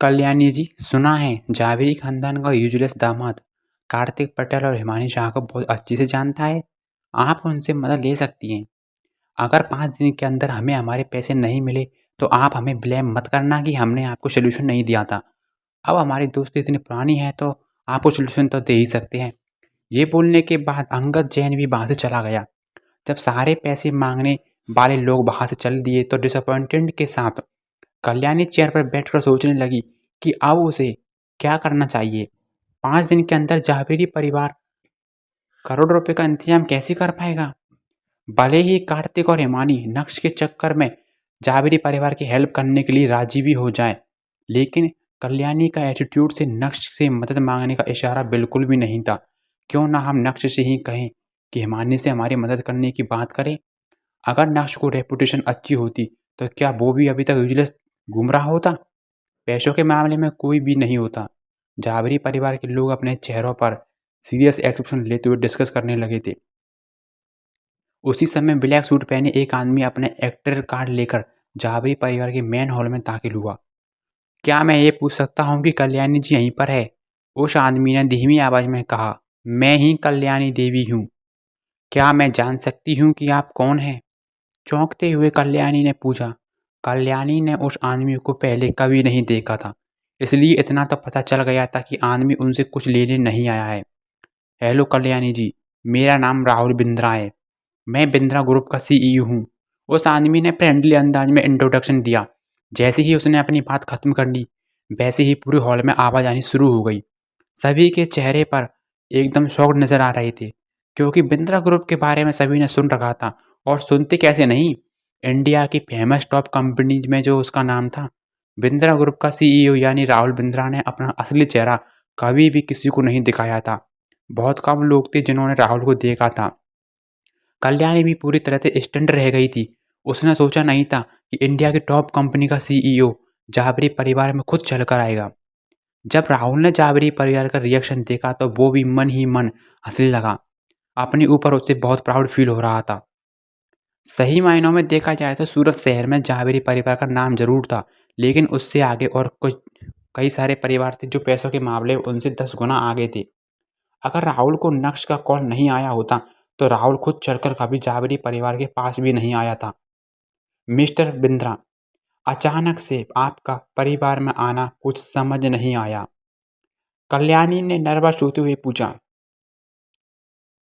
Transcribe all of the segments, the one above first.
कल्याणी जी, सुना है जावेरी खानदान का यूजुलेस दामाद कार्तिक पटेल और हिमानी शाह को बहुत अच्छे से जानता है। आप उनसे मदद ले सकती हैं। अगर 5 दिन के अंदर हमें हमारे पैसे नहीं मिले तो आप हमें ब्लेम मत करना कि हमने आपको सोल्यूशन नहीं दिया था। अब हमारी दोस्ती इतनी पुरानी है तो आपको सोल्यूशन तो दे ही सकते हैं। ये बोलने के बाद अंगद जैन भी वहाँ से चला गया। जब सारे पैसे मांगने वाले लोग वहाँ से चल दिए तो डिसअपॉइंटेड के साथ कल्याणी चेयर पर बैठकर सोचने लगी कि अब उसे क्या करना चाहिए। 5 दिन के अंदर जावेरी परिवार करोड़ रुपए का इंतजाम कैसे कर पाएगा। भले ही कार्तिक और हिमानी नक्श के चक्कर में जावेरी परिवार की हेल्प करने के लिए राजी भी हो जाए, लेकिन कल्याणी का एटीट्यूड से नक्श से मदद मांगने का इशारा बिल्कुल भी नहीं था। क्यों ना हम नक्श से ही कहें कि हिमानी से हमारी मदद करने की बात करें। अगर नक्श को रेपुटेशन अच्छी होती तो क्या वो भी अभी तक यूजलेस घूम रहा होता। पैसों के मामले में कोई भी नहीं होता। जावेरी परिवार के लोग अपने चेहरों पर सीरियस एक्सप्रेशन लेते हुए डिस्कस करने लगे थे। उसी समय ब्लैक सूट पहने एक आदमी अपने एक्टर कार्ड लेकर जावेरी परिवार के मेन हॉल में दाखिल हुआ। क्या मैं ये पूछ सकता हूँ कि कल्याणी जी यहीं पर है? उस आदमी ने धीमी आवाज में कहा। मैं ही कल्याणी देवी हूँ। क्या मैं जान सकती हूँ कि आप कौन हैं? चौंकते हुए कल्याणी ने पूछा। कल्याणी ने उस आदमी को पहले कभी नहीं देखा था, इसलिए इतना तो पता चल गया था कि आदमी उनसे कुछ लेने नहीं आया है। हेलो कल्याणी जी, मेरा नाम राहुल बिंद्रा है। मैं बिंद्रा ग्रुप का सीईओ हूँ। उस आदमी ने फ्रेंडली अंदाज में इंट्रोडक्शन दिया। जैसे ही उसने अपनी बात खत्म कर ली, वैसे ही पूरे हॉल में आवाज आनी शुरू हो गई। सभी के चेहरे पर एकदम शॉक नजर आ रहे थे, क्योंकि बिंद्रा ग्रुप के बारे में सभी ने सुन रखा था। और सुनते कैसे नहीं, इंडिया की फेमस टॉप कंपनीज में जो उसका नाम था। बिंद्रा ग्रुप का सीईओ यानी राहुल बिंद्रा ने अपना असली चेहरा कभी भी किसी को नहीं दिखाया था। बहुत कम लोग थे जिन्होंने राहुल को देखा था। कल्याणी भी पूरी तरह से स्टंट रह गई थी। उसने सोचा नहीं था कि इंडिया की टॉप कंपनी का सीईओ जाबरी परिवार में खुद चलकर आएगा। जब राहुल ने जाबरी परिवार का रिएक्शन देखा तो वो भी मन ही मन हंसने लगा। अपने ऊपर उसे बहुत प्राउड फील हो रहा था। सही मायनों में देखा जाए तो सूरत शहर में जावेरी परिवार का नाम जरूर था, लेकिन उससे आगे और कुछ कई सारे परिवार थे जो पैसों के मामले उनसे 10 गुना आगे थे। अगर राहुल को नक्श का कॉल नहीं आया होता तो राहुल खुद चलकर कभी जावेरी परिवार के पास भी नहीं आया था। मिस्टर बिंद्रा, अचानक से आपका परिवार में आना कुछ समझ नहीं आया। कल्याणी ने नर्वस होते हुए पूछा।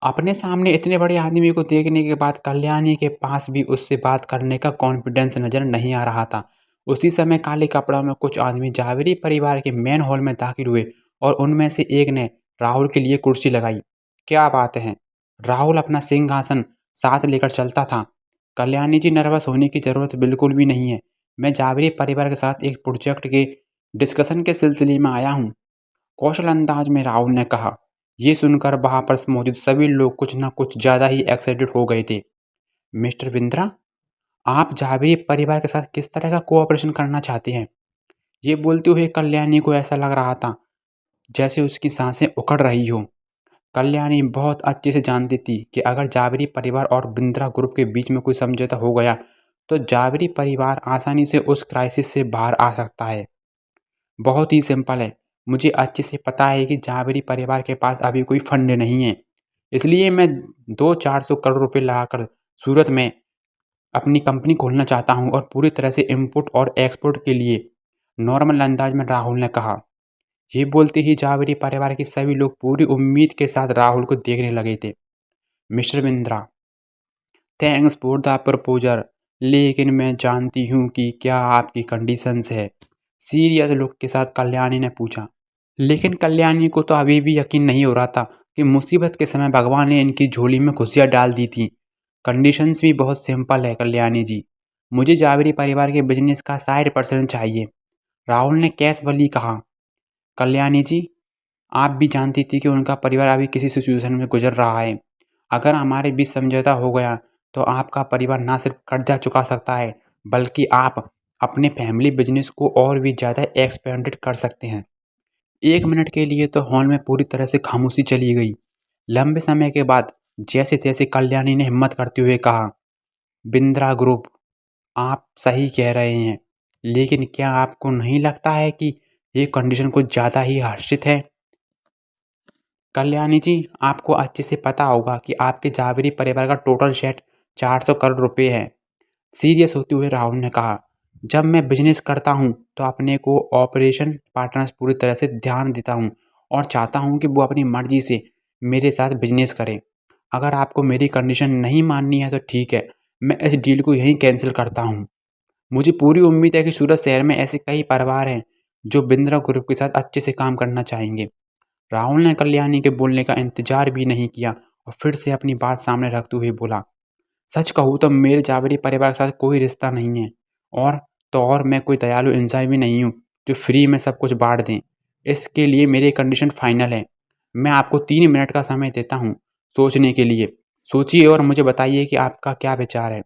अपने सामने इतने बड़े आदमी को देखने के बाद कल्याणी के पास भी उससे बात करने का कॉन्फिडेंस नजर नहीं आ रहा था। उसी समय काले कपड़ों में कुछ आदमी जावेरी परिवार के मेन हॉल में दाखिल हुए और उनमें से एक ने राहुल के लिए कुर्सी लगाई। क्या बात है, राहुल अपना सिंहासन साथ लेकर चलता था। कल्याणी जी, नर्वस होने की जरूरत बिल्कुल भी नहीं है। मैं जावेरी परिवार के साथ एक प्रोजेक्ट के डिस्कशन के सिलसिले में आया हूँ, कौशल अंदाज में राहुल ने कहा। ये सुनकर वहां पर मौजूद सभी लोग कुछ न कुछ ज्यादा ही एक्साइटेड हो गए थे। मिस्टर बिंद्रा, आप जावेरी परिवार के साथ किस तरह का कोऑपरेशन करना चाहते हैं? ये बोलते हुए कल्याणी को ऐसा लग रहा था जैसे उसकी सांसें उखड़ रही हो। कल्याणी बहुत अच्छे से जानती थी कि अगर जावेरी परिवार और बिंद्रा ग्रुप के बीच में कोई समझौता हो गया तो जावेरी परिवार आसानी से उस क्राइसिस से बाहर आ सकता है। बहुत ही सिंपल है। मुझे अच्छे से पता है कि जावेरी परिवार के पास अभी कोई फंड नहीं है, इसलिए मैं 200-400 करोड़ रुपए लगाकर सूरत में अपनी कंपनी खोलना चाहता हूँ और पूरी तरह से इम्पोर्ट और एक्सपोर्ट के लिए, नॉर्मल अंदाज में राहुल ने कहा। ये बोलते ही जावेरी परिवार के सभी लोग पूरी उम्मीद के साथ राहुल को देखने लगे थे। Mister Bindra, thanks for the proposal, लेकिन मैं जानती हूँ कि क्या आपकी कंडीशंस है। सीरियस लुक के साथ कल्याणी ने पूछा। लेकिन कल्याणी को तो अभी भी यकीन नहीं हो रहा था कि मुसीबत के समय भगवान ने इनकी झोली में खुशियाँ डाल दी थी। कंडीशंस भी बहुत सिंपल है कल्याणी जी। मुझे जावेरी परिवार के बिजनेस का 60% चाहिए, राहुल ने कैश बली कहा। कल्याणी जी, आप भी जानती थी कि उनका परिवार अभी किसी सिचुएशन में गुजर रहा है। अगर हमारे बीच समझौता हो गया तो आपका परिवार ना सिर्फ कर्जा चुका सकता है, बल्कि आप अपने फैमिली बिजनेस को और भी ज़्यादा एक्सपेंडेड कर सकते हैं। 1 मिनट के लिए तो हॉल में पूरी तरह से खामोशी चली गई। लंबे समय के बाद जैसे तैसे कल्याणी ने हिम्मत करते हुए कहा। बिंद्रा ग्रुप, आप सही कह रहे हैं, लेकिन क्या आपको नहीं लगता है कि ये कंडीशन कुछ ज़्यादा ही हर्षित है। कल्याणी जी, आपको अच्छे से पता होगा कि आपके जावेरी परिवार का टोटल सेट 400 करोड़ रुपए है। सीरियस होते हुए राहुल ने कहा, जब मैं बिजनेस करता हूँ तो अपने को ऑपरेशन पार्टनर्स पूरी तरह से ध्यान देता हूँ और चाहता हूँ कि वो अपनी मर्जी से मेरे साथ बिजनेस करें। अगर आपको मेरी कंडीशन नहीं माननी है तो ठीक है, मैं इस डील को यहीं कैंसिल करता हूँ। मुझे पूरी उम्मीद है कि सूरत शहर में ऐसे कई परिवार हैं जो बिंद्रा ग्रुप के साथ अच्छे से काम करना चाहेंगे। राहुल ने कल्याणी के बोलने का इंतजार भी नहीं किया और फिर से अपनी बात सामने रखते हुए बोला, सच कहूँ तो मेरे जावेरी परिवार के साथ कोई रिश्ता नहीं है और और मैं कोई दयालु इंसान भी नहीं हूँ जो फ्री में सब कुछ बांट दें। इसके लिए मेरी कंडीशन फाइनल है। मैं आपको 3 मिनट का समय देता हूँ सोचने के लिए। सोचिए और मुझे बताइए कि आपका क्या विचार है।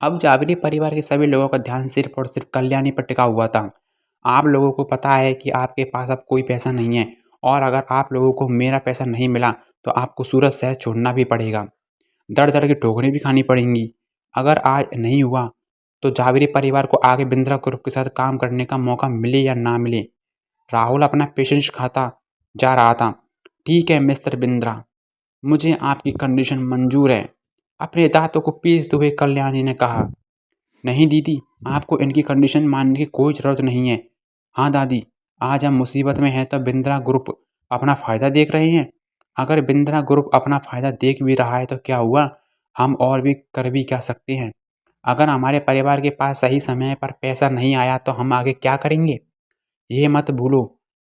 अब जावेरी परिवार के सभी लोगों का ध्यान सिर्फ और सिर्फ कल्याणी पर टिका हुआ था। आप लोगों को पता है कि आपके पास अब कोई पैसा नहीं है और अगर आप लोगों को मेरा पैसा नहीं मिला तो आपको सूरत शहर छोड़ना भी पड़ेगा। दर दर की ठोकरें भी खानी पड़ेंगी। अगर आज नहीं हुआ तो जावेरी परिवार को आगे बिंद्रा ग्रुप के साथ काम करने का मौका मिले या ना मिले। राहुल अपना पेशेंस खाता जा रहा था। ठीक है मिस्टर बिंद्रा, मुझे आपकी कंडीशन मंजूर है, अपने दांतों को पीसते हुए कल्याणी ने कहा। नहीं दीदी, आपको इनकी कंडीशन मानने की कोई ज़रूरत नहीं है। हाँ दादी, आज हम मुसीबत में हैं तो बिंद्रा ग्रुप अपना फ़ायदा देख रहे हैं। अगर बिंद्रा ग्रुप अपना फ़ायदा देख भी रहा है तो क्या हुआ, हम और भी कर भी क्या सकते हैं। अगर हमारे परिवार के पास सही समय पर पैसा नहीं आया तो हम आगे क्या करेंगे। ये मत भूलो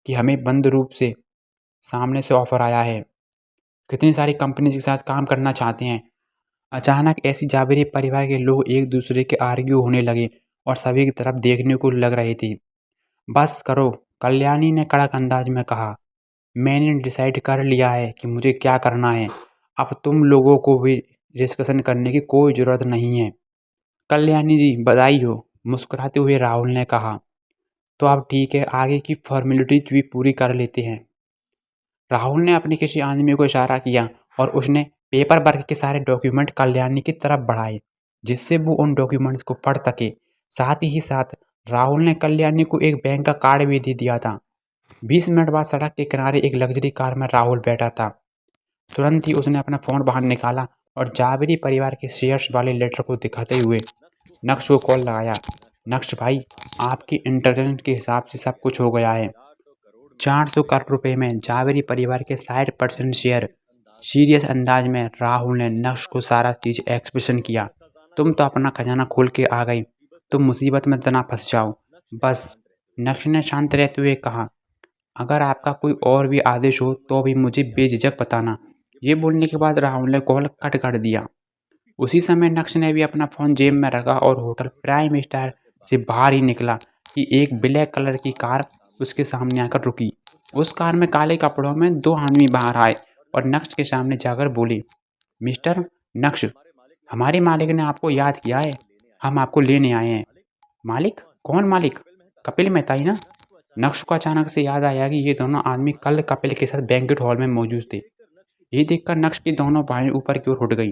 कि हमें बंद रूप से सामने से ऑफर आया है। कितनी सारी कंपनीज के साथ काम करना चाहते हैं। अचानक ऐसी जावेरी परिवार के लोग एक दूसरे के आर्ग्यू होने लगे और सभी की तरफ देखने को लग रहे थे। बस करो, कल्याणी ने कड़क अंदाज में कहा। मैंने डिसाइड कर लिया है कि मुझे क्या करना है। अब तुम लोगों को भी डिस्कशन करने की कोई ज़रूरत नहीं है। कल्याणी जी बधाई हो, मुस्कुराते हुए राहुल ने कहा। तो अब ठीक है, आगे की फॉर्मेलिटीज भी पूरी कर लेते हैं। राहुल ने अपने किसी आदमी को इशारा किया और उसने पेपर वर्क के सारे डॉक्यूमेंट कल्याणी की तरफ बढ़ाए जिससे वो उन डॉक्यूमेंट्स को पढ़ सके। साथ ही साथ राहुल ने कल्याणी को एक बैंक का कार्ड भी दे दिया था। 20 मिनट बाद सड़क के किनारे एक लग्जरी कार में राहुल बैठा था। तुरंत ही उसने अपना फ़ोन बाहर निकाला और जावेरी परिवार के शेयर्स वाले लेटर को दिखाते हुए नक्श को कॉल लगाया। नक्श भाई, आपकी इंटेलिजेंस के हिसाब से सब कुछ हो गया है। 400 करोड़ रुपए में जावेरी परिवार के 60% शेयर। सीरियस अंदाज में राहुल ने नक्श को सारा चीज एक्सप्रेशन किया। तुम तो अपना खजाना खोल के आ गई, तुम मुसीबत में तना फंस जाओ बस। नक्श ने शांत रहते हुए कहा, अगर आपका कोई और भी आदेश हो तो भी मुझे बेझिझक बताना। ये बोलने के बाद राहुल ने कॉल कट कर दिया। उसी समय नक्श ने भी अपना फ़ोन जेब में रखा और होटल प्राइम स्टार से बाहर ही निकला कि एक ब्लैक कलर की कार उसके सामने आकर रुकी। उस कार में काले कपड़ों में 2 आदमी बाहर आए और नक्श के सामने जाकर बोले, मिस्टर नक्श, हमारे मालिक ने आपको याद किया है, हम आपको लेने आए हैं। मालिक? कौन मालिक? कपिल मेहता ही ना? नक्श को अचानक से याद आया कि ये दोनों आदमी कल कपिल के साथ बैंक्वेट हॉल में मौजूद थे। ये देखकर नक्श की दोनों बाहें ऊपर की ओर उठ गई।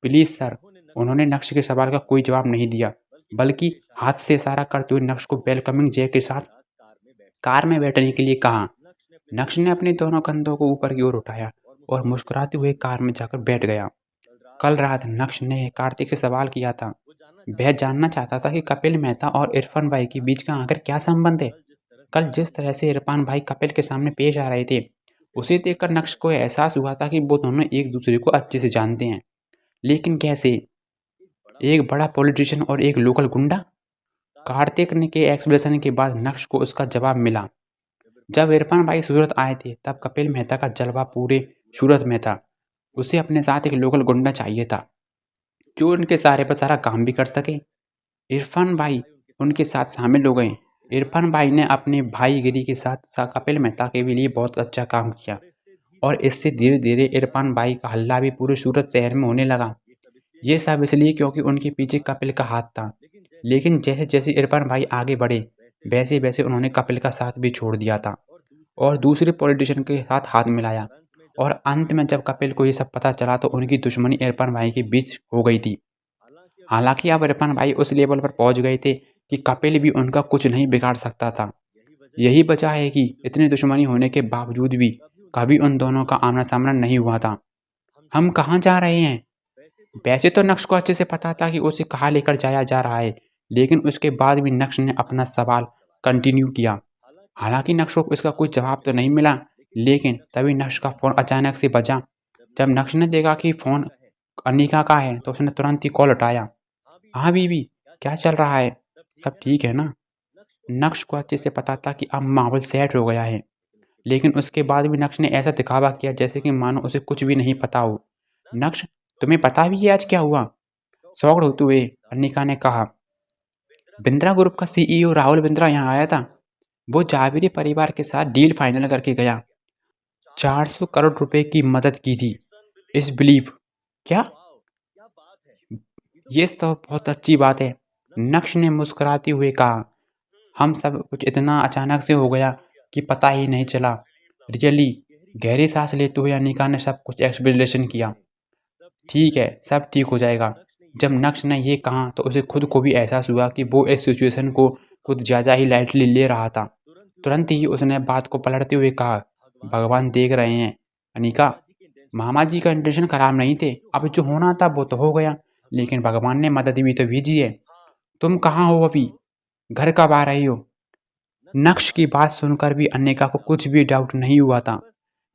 Please sir. उन्होंने नक्श के सवाल का कोई जवाब नहीं दिया, बल्कि हाथ से इशारा करते हुए नक्श को वेलकमिंग जय के साथ कार में बैठने के लिए कहा। नक्श ने अपने दोनों कंधों को ऊपर की ओर उठाया और मुस्कुराते हुए कार में जाकर बैठ गया। कल रात नक्श ने कार्तिक से सवाल किया था। वह जानना चाहता था कि कपिल मेहता और इरफान भाई के बीच का आखिर क्या संबंध है। कल जिस तरह से इरफान भाई कपिल के सामने पेश आ रहे थे, उसे देखकर नक्श को एहसास हुआ था कि वो दोनों एक दूसरे को अच्छे से जानते हैं। लेकिन कैसे? एक बड़ा पॉलिटिशियन और एक लोकल गुंडा? कार्तिक ने के एक्सप्रेशन के बाद नक्श को उसका जवाब मिला। जब इरफान भाई सूरत आए थे तब कपिल मेहता का जलवा पूरे सूरत में था। उसे अपने साथ एक लोकल गुंडा चाहिए था जो उनके सारे पर सारा काम भी कर सके। इरफान भाई उनके साथ शामिल हो गए। इरफान भाई ने अपने भाईगिरी के साथ कपिल मेहता के लिए बहुत अच्छा काम किया और इससे धीरे धीरे इरफान भाई का हल्ला भी पूरे सूरत शहर में होने लगा। ये सब इसलिए क्योंकि उनके पीछे कपिल का हाथ था। लेकिन जैसे जैसे इरफान भाई आगे बढ़े वैसे वैसे उन्होंने कपिल का साथ भी छोड़ दिया था और दूसरे पॉलिटिशियन के साथ हाथ मिलाया। और अंत में जब कपिल को ये सब पता चला तो उनकी दुश्मनी इरफान भाई के बीच हो गई थी। हालांकि अब इरफान भाई उस लेवल पर पहुंच गए थे कि कपिल भी उनका कुछ नहीं बिगाड़ सकता था। यही वजह है कि इतनी दुश्मनी होने के बावजूद भी कभी उन दोनों का आमना-सामना नहीं हुआ था। हम कहाँ जा रहे हैं? वैसे तो नक्श को अच्छे से पता था कि उसे कहाँ लेकर जाया जा रहा है, लेकिन उसके बाद भी नक्श ने अपना सवाल कंटिन्यू किया। हालाँकि नक्श को इसका कोई जवाब तो नहीं मिला, लेकिन तभी नक्श का फ़ोन अचानक से बजा। जब नक्श ने देखा कि फ़ोन अनिका का है, तो उसने तुरंत ही कॉल उठाया। हाँ बीवी, क्या चल रहा है? सब ठीक है ना? नक्श को अच्छे से पता था कि अब माहौल सेट हो गया है, लेकिन उसके बाद भी नक्श ने ऐसा दिखावा किया जैसे कि मानो उसे कुछ भी नहीं पता हो। नक्श, तुम्हें पता भी है आज क्या हुआ? शॉक्ड होते हुए अनिका ने कहा, बिंद्रा ग्रुप का सीईओ राहुल बिंद्रा यहाँ आया था। वो जावेरी परिवार के साथ डील फाइनल करके गया। 400 करोड़ रुपए की मदद की थी। इस बिलीव क्या? ये तो बहुत अच्छी बात है। नक्श ने मुस्कुराते हुए कहा, हम सब कुछ इतना अचानक से हो गया कि पता ही नहीं चला। रियली। गहरी सांस लेते हुए अनिका ने सब कुछ एक्सप्लेनेशन किया। ठीक है, सब ठीक हो जाएगा। जब नक्श ने ये कहा तो उसे खुद को भी एहसास हुआ कि वो इस सिचुएशन को कुछ ज़्यादा ही लाइटली ले रहा था। तुरंत ही उसने बात को पलटते हुए कहा, भगवान देख रहे हैं अनिका, मामा जी का इंटेंशन खराब नहीं थे। अब जो होना था वो तो हो गया, लेकिन भगवान ने मदद भी तो भेजी है। तुम कहाँ हो अभी? घर कब आ रही हो? नक्श की बात सुनकर भी अनिका को कुछ भी डाउट नहीं हुआ था।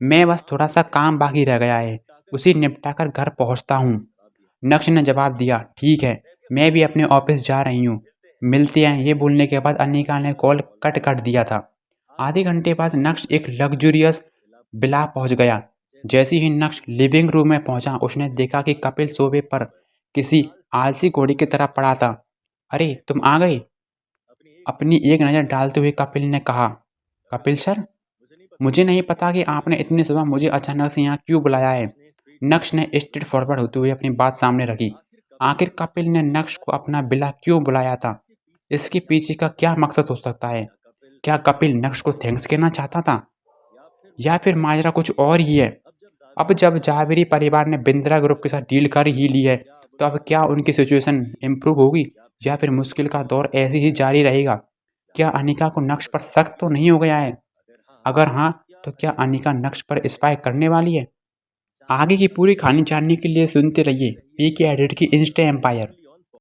मैं बस थोड़ा सा काम बाकी रह गया है, उसे निपटाकर घर पहुंचता हूँ। नक्श ने जवाब दिया, ठीक है, मैं भी अपने ऑफिस जा रही हूँ, मिलते हैं। ये बोलने के बाद अनिका ने कॉल कट कर दिया था। आधे घंटे बाद नक्श एक लग्जूरियस विला पहुंच गया। जैसे ही नक्श लिविंग रूम में पहुंचा, उसने देखा कि कपिल सोफे पर किसी आलसी घोड़े की तरह पड़ा था। अरे तुम आ गए? अपनी एक नज़र डालते हुए कपिल ने कहा, कपिल सर, मुझे नहीं पता कि आपने इतनी सुबह मुझे अचानक से यहाँ क्यों बुलाया है। नक्श ने स्ट्रेट फॉरवर्ड होते हुए अपनी बात सामने रखी। आखिर कपिल ने नक्श को अपना बिला क्यों बुलाया था? इसके पीछे का क्या मकसद हो सकता है? क्या कपिल नक्श को थैंक्स कहना चाहता था, या फिर माजरा कुछ और ही है? अब जब जावेरी परिवार ने बिंद्रा ग्रुप के साथ डील कर ही ली है, तो अब क्या उनकी सिचुएशन इम्प्रूव होगी, या फिर मुश्किल का दौर ऐसे ही जारी रहेगा? क्या अनिका को नक्श पर शक तो नहीं हो गया है? अगर हाँ, तो क्या अनिका नक्श पर स्पाई करने वाली है? आगे की पूरी कहानी जानने के लिए सुनते रहिए पीके एडिट की इंस्टा एम्पायर।